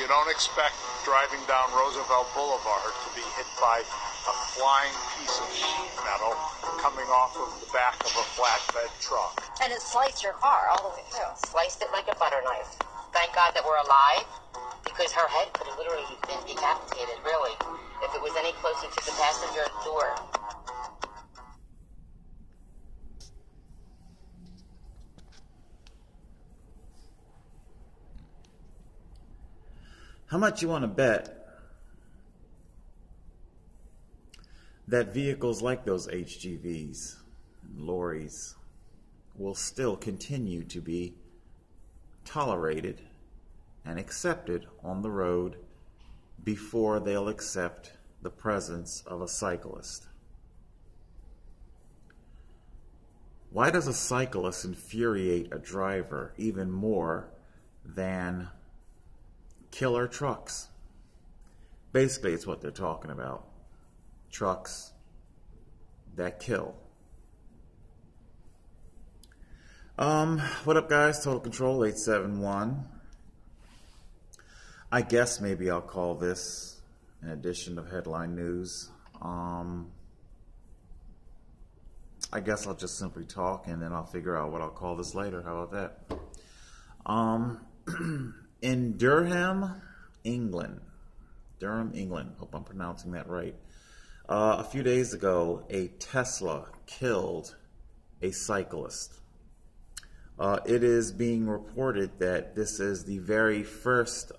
You don't expect driving down Roosevelt Boulevard to be hit by a flying piece of sheet metal coming off of the back of a flatbed truck. And it sliced your car all the way through. Sliced it like a butter knife. Thank God that we're alive, because her head could have literally been decapitated, really, if it was any closer to the passenger door. How much you want to bet that vehicles like those HGVs, lorries, will still continue to be tolerated and accepted on the road before they'll accept the presence of a cyclist? Why does a cyclist infuriate a driver even more than killer trucks? Basically, it's what they're talking about. Trucks that kill. What up, guys? Total Control 871. I guess maybe I'll call this an edition of Headline News. I guess I'll just simply talk and then I'll figure out what I'll call this later. How about that? In Durham, England, hope I'm pronouncing that right. A few days ago, a Tesla killed a cyclist. It is being reported that this is the very first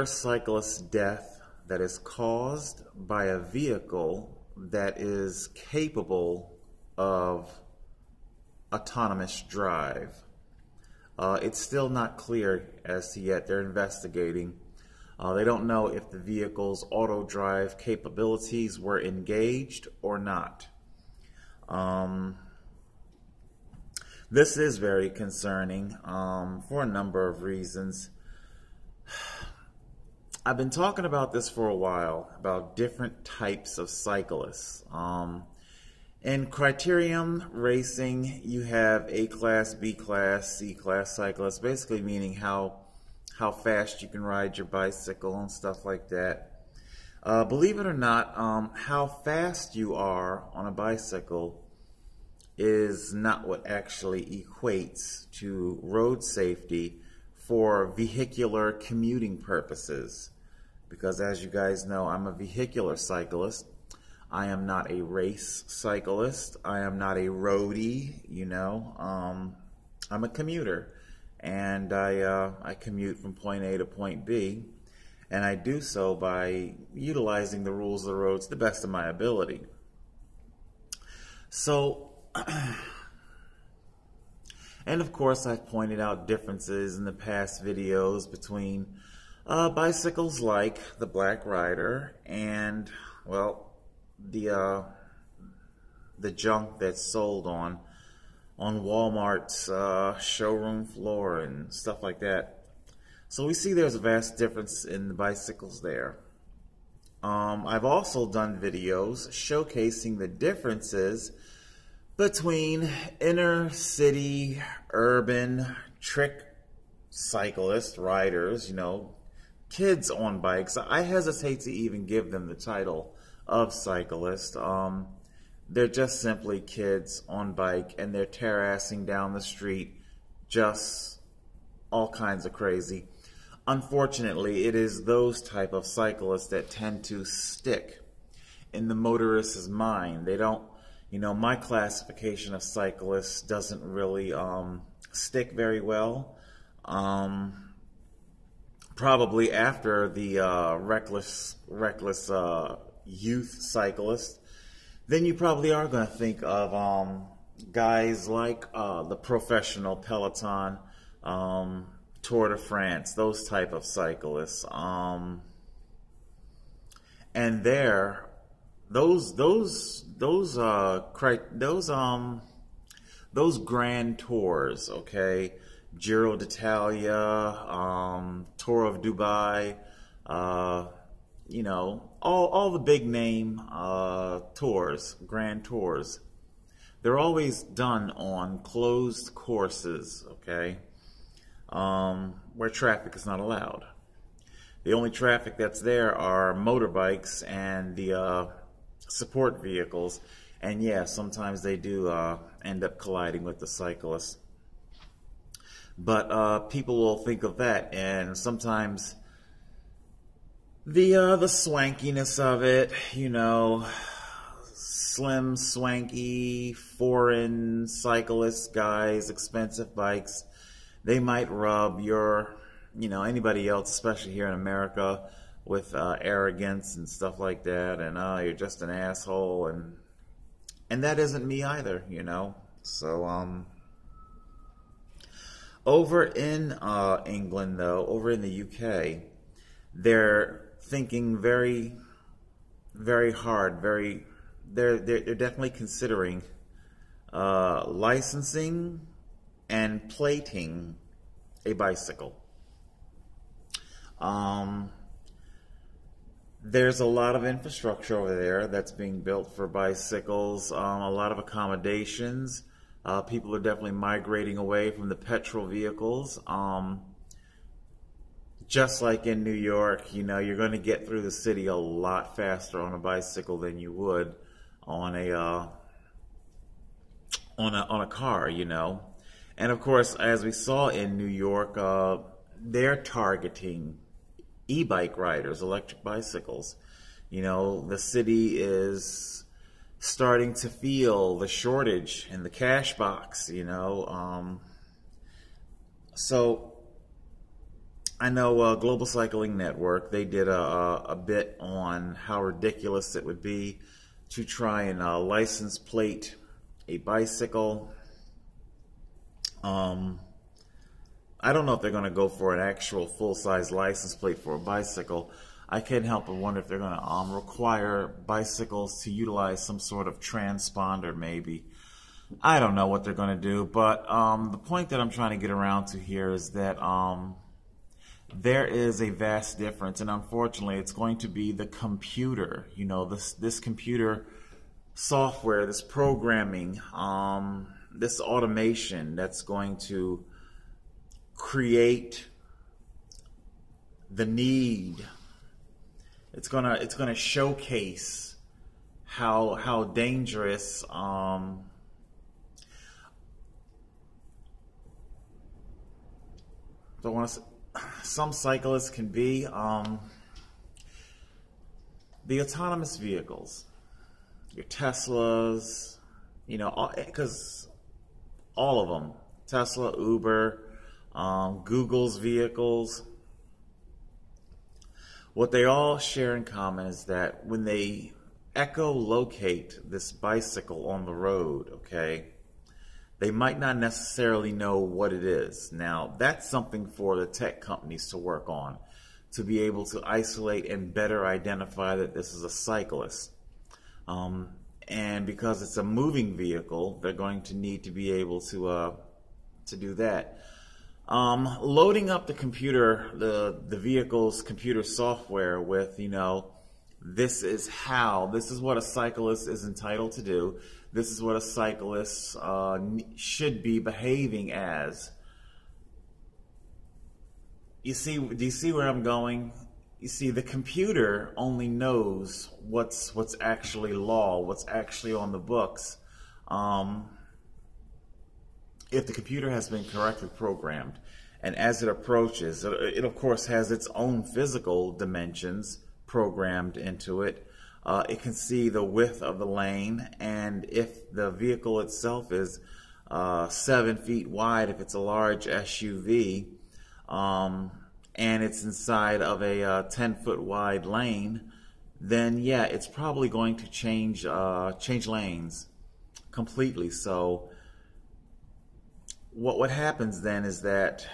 cyclist death that is caused by a vehicle that is capable of autonomous drive. It's still not clear as to yet. They're investigating. They don't know if the vehicle's auto drive capabilities were engaged or not. This is very concerning for a number of reasons. I've been talking about this for a while, about different types of cyclists. In criterium racing, you have A class, B class, C class cyclists, basically meaning how fast you can ride your bicycle and stuff like that. Believe it or not, how fast you are on a bicycle is not what actually equates to road safety for vehicular commuting purposes. Because as you guys know, I'm a vehicular cyclist. I am not a race cyclist. I am not a roadie, you know. I'm a commuter. And I commute from point A to point B. And I do so by utilizing the rules of the road to the best of my ability. So, and of course, I've pointed out differences in the past videos between bicycles like the Black Rider and, well, the junk that's sold on Walmart's showroom floor and stuff like that. So we see there's a vast difference in the bicycles there. I've also done videos showcasing the differences between inner city, urban, trick cyclist riders, you know, kids on bikes. I hesitate to even give them the title of cyclist. They're just simply kids on bike, and they're terrassing down the street, just all kinds of crazy. Unfortunately, it is those type of cyclists that tend to stick in the motorist's mind. They don't, you know, my classification of cyclists doesn't really stick very well. Probably after the reckless youth cyclist, then you probably are going to think of guys like the professional Peloton, Tour de France, those type of cyclists. And there, those grand tours, okay, Giro d'Italia, Tour of Dubai, you know, all the big name tours, grand tours, they're always done on closed courses, okay? where traffic is not allowed. The only traffic that's there are motorbikes and the support vehicles. And yeah, sometimes they do end up colliding with the cyclists. But people will think of that, and sometimes the swankiness of it, you know, slim, swanky, foreign cyclist guys, expensive bikes, they might rub your, you know, anybody else, especially here in America, with arrogance and stuff like that, and you're just an asshole, and that isn't me either, you know. So over in England, though, over in the UK, they're thinking very, very hard. They're definitely considering licensing and plating a bicycle. There's a lot of infrastructure over there that's being built for bicycles, a lot of accommodations. People are definitely migrating away from the petrol vehicles. Just like in New York, you know, you're going to get through the city a lot faster on a bicycle than you would on a car, you know. And of course, as we saw in New York, they're targeting e-bike riders, electric bicycles. You know, the city is starting to feel the shortage in the cash box, you know. So I know Global Cycling Network, they did a bit on how ridiculous it would be to try and license plate a bicycle. I don't know if they're going to go for an actual full-size license plate for a bicycle. I can't help but wonder if they're going to require bicycles to utilize some sort of transponder, maybe. I don't know what they're going to do, but the point that I'm trying to get around to here is that there is a vast difference, and unfortunately, it's going to be the computer. You know, this computer software, this programming, this automation that's going to create the need. It's gonna showcase how dangerous don't want to. Some cyclists can be. The autonomous vehicles, your Teslas, you know, because all of them, Tesla, Uber, Google's vehicles, what they all share in common is that when they echolocate this bicycle on the road, okay, they might not necessarily know what it is. Now, that's something for the tech companies to work on, to be able to isolate and better identify that this is a cyclist. And because it's a moving vehicle, they're going to need to be able to do that. Loading up the computer, the vehicle's computer software with, you know, this is what a cyclist is entitled to do. This is what a cyclist should be behaving as. Do you see where I'm going? You see, the computer only knows what's actually law, what's actually on the books. If the computer has been correctly programmed, and as it approaches, it of course has its own physical dimensions programmed into it. It can see the width of the lane, and if the vehicle itself is 7 feet wide, if it's a large SUV, and it's inside of a 10-foot wide lane, then yeah, it's probably going to change lanes completely. So what happens then is that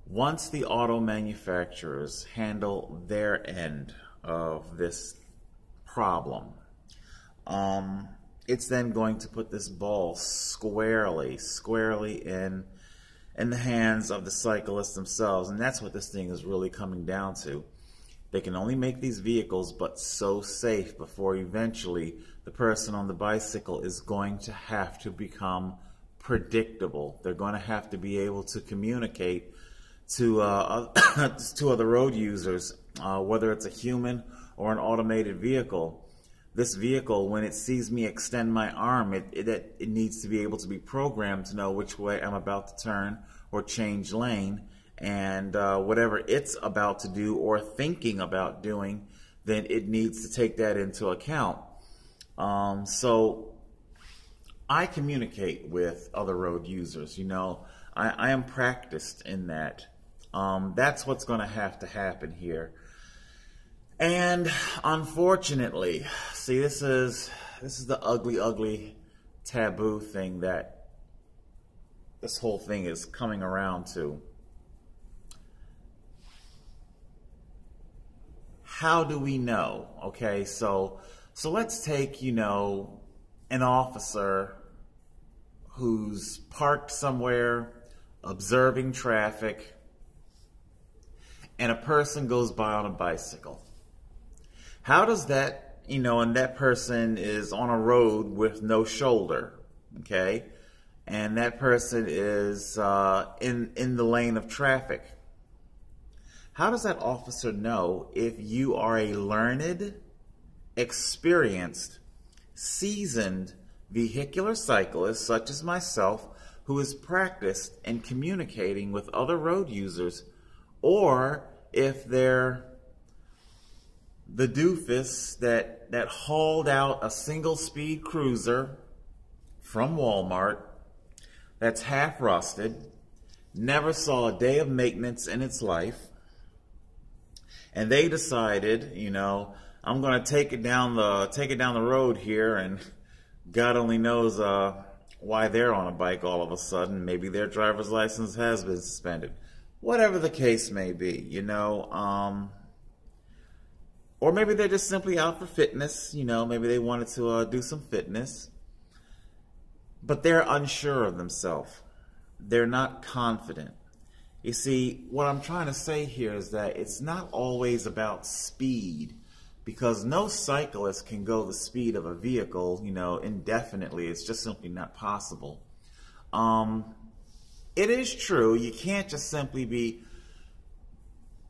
once the auto manufacturers handle their end of this problem, it's then going to put this ball squarely in the hands of the cyclists themselves, and that's what this thing is really coming down to. They can only make these vehicles but so safe before eventually the person on the bicycle is going to have to become predictable. They're going to have to be able to communicate to to other road users, whether it's a human or an automated vehicle. This vehicle, when it sees me extend my arm, it needs to be able to be programmed to know which way I'm about to turn or change lane, and whatever it's about to do or thinking about doing, then it needs to take that into account. So I communicate with other road users. I am practiced in that. That's what's going to happen here. And unfortunately, see, this is the ugly taboo thing that this whole thing is coming around to. How do we know? Okay, so let's take, an officer who's parked somewhere observing traffic, and a person goes by on a bicycle. How does that, and that person is on a road with no shoulder, okay? And that person is in the lane of traffic. How does that officer know if you are a learned, experienced, seasoned vehicular cyclist, such as myself, who is practiced in communicating with other road users, or if they're the doofus that hauled out a single speed cruiser from Walmart that's half rusted, never saw a day of maintenance in its life, and they decided, I'm going to take it down the road here, and God only knows why they're on a bike all of a sudden. Maybe their driver's license has been suspended. Whatever the case may be, or maybe they're just simply out for fitness, maybe they wanted to do some fitness, but they're unsure of themselves. They're not confident. You see, what I'm trying to say here is that it's not always about speed, because no cyclist can go the speed of a vehicle, indefinitely. It's just simply not possible. It is true, you can't just simply be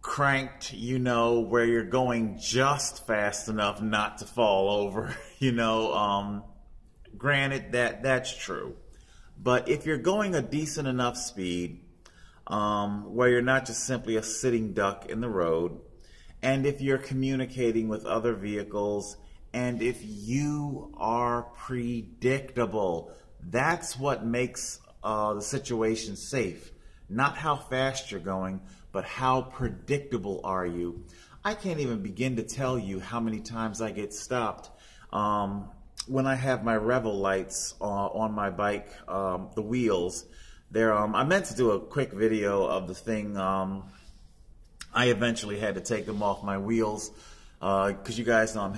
cranked, where you're going just fast enough not to fall over, granted that's true. But if you're going a decent enough speed, where you're not just simply a sitting duck in the road, and if you're communicating with other vehicles, and if you are predictable, that's what makes the situation safe. Not how fast you're going, but how predictable are you. I can't even begin to tell you how many times I get stopped when I have my Revel lights on my bike, the wheels. I meant to do a quick video of the thing. I eventually had to take them off my wheels because you guys know I'm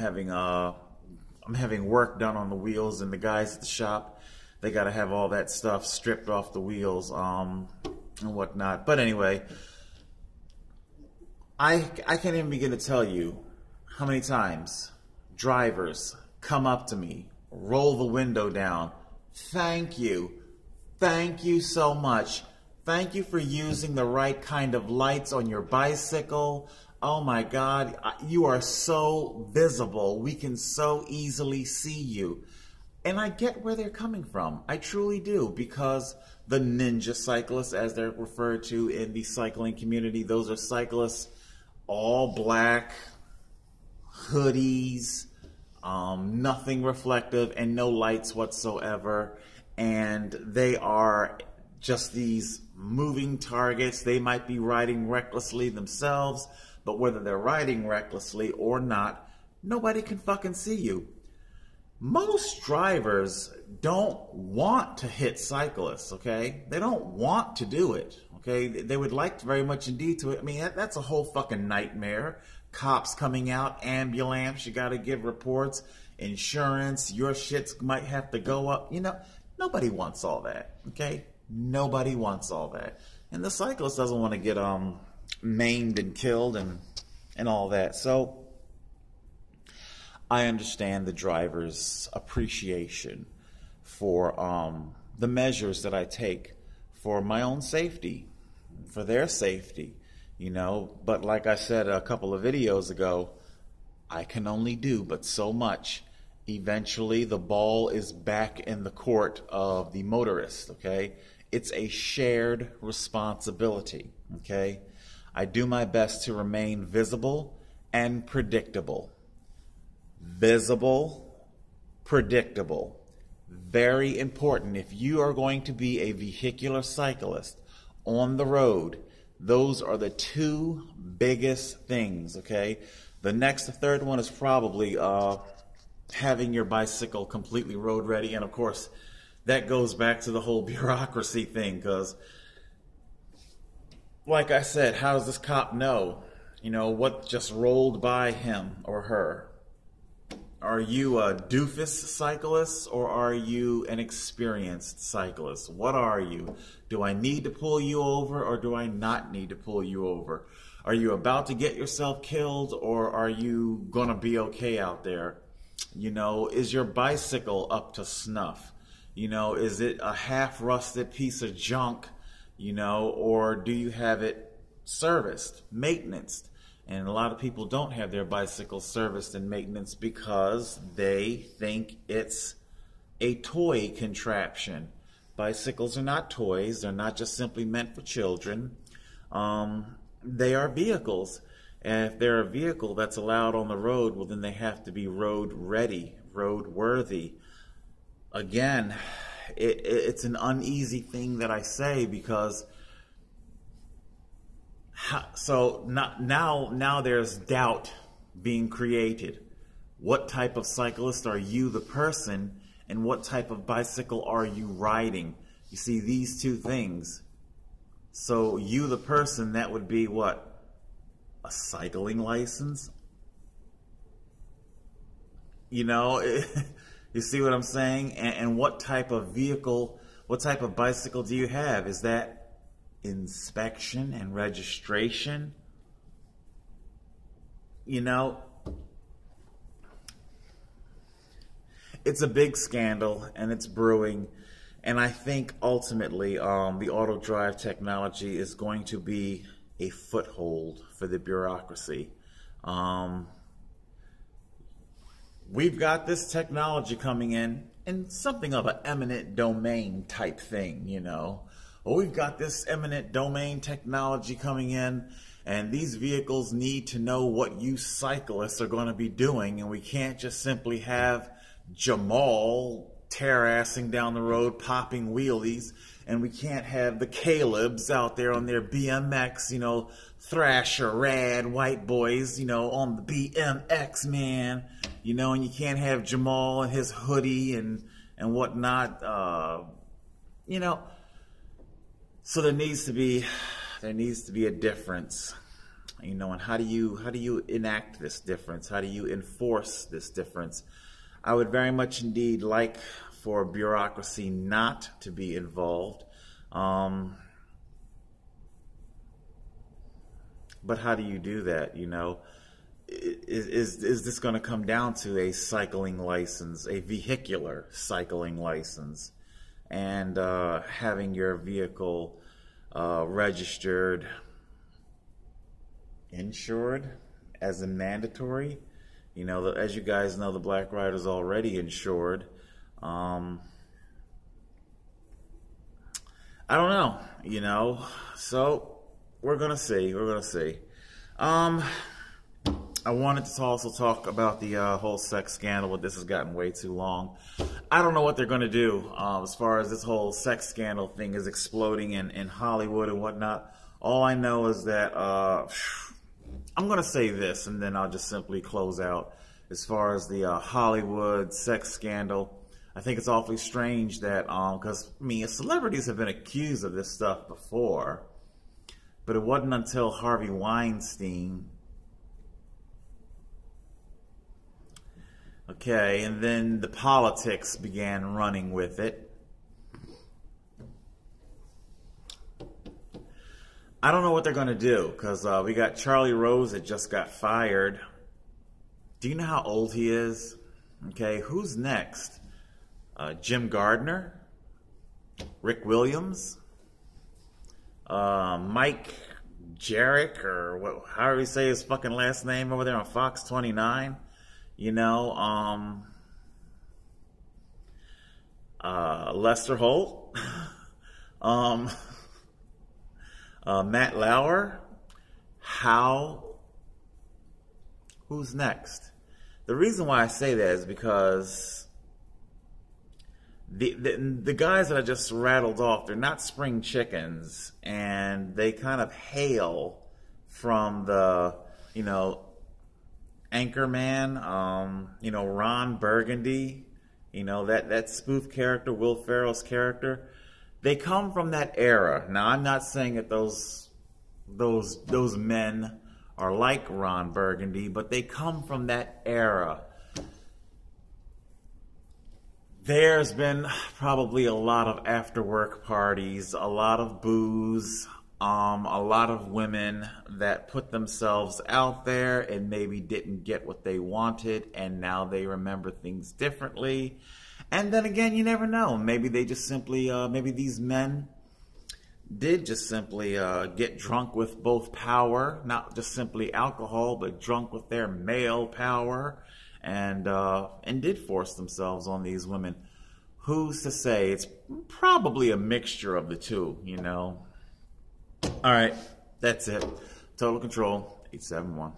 having work done on the wheels, and the guys at the shop, they got to have all that stuff stripped off the wheels and whatnot. But anyway, I can't even begin to tell you how many times drivers come up to me, roll the window down. Thank you so much. Thank you for using the right kind of lights on your bicycle. Oh my God, you are so visible. We can so easily see you. And I get where they're coming from. I truly do, because the ninja cyclists, as they're referred to in the cycling community, those are cyclists, all black, hoodies, nothing reflective, and no lights whatsoever. And they are just these moving targets. They might be riding recklessly themselves, but whether they're riding recklessly or not, nobody can fucking see you. Most drivers don't want to hit cyclists, okay? They don't want to do it, okay? They would like very much indeed to. I mean, that's a whole fucking nightmare. Cops coming out, ambulance, you got to give reports, insurance, your shits might have to go up. Nobody wants all that, okay? Nobody wants all that. And the cyclist doesn't want to get maimed and killed and all that. So I understand the driver's appreciation for the measures that I take for my own safety, for their safety, you know. But like I said a couple of videos ago, I can only do but so much. Eventually, the ball is back in the court of the motorist, okay? It's a shared responsibility, okay? I do my best to remain visible and predictable. Visible, predictable. Very important. If you are going to be a vehicular cyclist on the road, those are the two biggest things, okay? The third one is probably having your bicycle completely road ready. And of course, that goes back to the whole bureaucracy thing, because like I said, how does this cop know, you know, what just rolled by him or her? Are you a doofus cyclist or are you an experienced cyclist? What are you? Do I need to pull you over or do I not need to pull you over? Are you about to get yourself killed or are you going to be okay out there? You know, is your bicycle up to snuff? You know, is it a half-rusted piece of junk, you know, or do you have it serviced, maintenanced? And a lot of people don't have their bicycles serviced and maintenance because they think it's a toy contraption. Bicycles are not toys. They're not just simply meant for children. They are vehicles. And if they're a vehicle that's allowed on the road, well, then they have to be road ready, road worthy. Again, it's an uneasy thing that I say because so now there's doubt being created. What type of cyclist are you, the person, and what type of bicycle are you riding? You see, these two things. So you, the person, that would be what? A cycling license? You know, you see what I'm saying? And what type of vehicle, what type of bicycle do you have? Is that inspection and registration? You know, it's a big scandal and it's brewing, and I think ultimately the auto drive technology is going to be a foothold for the bureaucracy. We've got this technology coming in something of an eminent domain type thing, you know. Well, we've got this eminent domain technology coming in, and these vehicles need to know what you cyclists are going to be doing, and we can't just simply have Jamal tear-assing down the road, popping wheelies, and we can't have the Calebs out there on their BMX, you know, thrasher, rad, white boys, you know, on the BMX, man, you know, and you can't have Jamal and his hoodie and whatnot, you know. So there needs to be a difference, you know. And how do you enact this difference? How do you enforce this difference? I would very much indeed like for bureaucracy not to be involved, but how do you do that? You know, is this going to come down to a cycling license, a vehicular cycling license? And having your vehicle registered, insured as a mandatory. You know, as you guys know, the Black Rider's already insured. I don't know, you know, so we're gonna see. I wanted to also talk about the whole sex scandal, but this has gotten way too long. I don't know what they're going to do as far as this whole sex scandal thing is exploding in Hollywood and whatnot. All I know is that I'm going to say this, and then I'll just simply close out. As far as the Hollywood sex scandal, I think it's awfully strange that, because, I mean, celebrities have been accused of this stuff before, but it wasn't until Harvey Weinstein. Okay, and then the politics began running with it. I don't know what they're going to do, because we got Charlie Rose that just got fired. Do you know how old he is? Okay, who's next? Jim Gardner? Rick Williams, Mike Jarek, or what, however you say his fucking last name over there on Fox 29. You know, Lester Holt, Matt Lauer. Who's next? The reason why I say that is because the guys that I just rattled off, they're not spring chickens, and they kind of hail from the, you know, Anchorman, you know, Ron Burgundy, you know, that spoof character, Will Ferrell's character. They come from that era. Now, I'm not saying that those men are like Ron Burgundy, but they come from that era. There's been probably a lot of after-work parties, a lot of booze, a lot of women that put themselves out there and maybe didn't get what they wanted, and now they remember things differently. And then again, you never know. Maybe they just simply, maybe these men did just simply get drunk with both power, not just simply alcohol, but drunk with their male power, and did force themselves on these women. Who's to say? It's probably a mixture of the two, you know. All right, that's it. Total Control 871.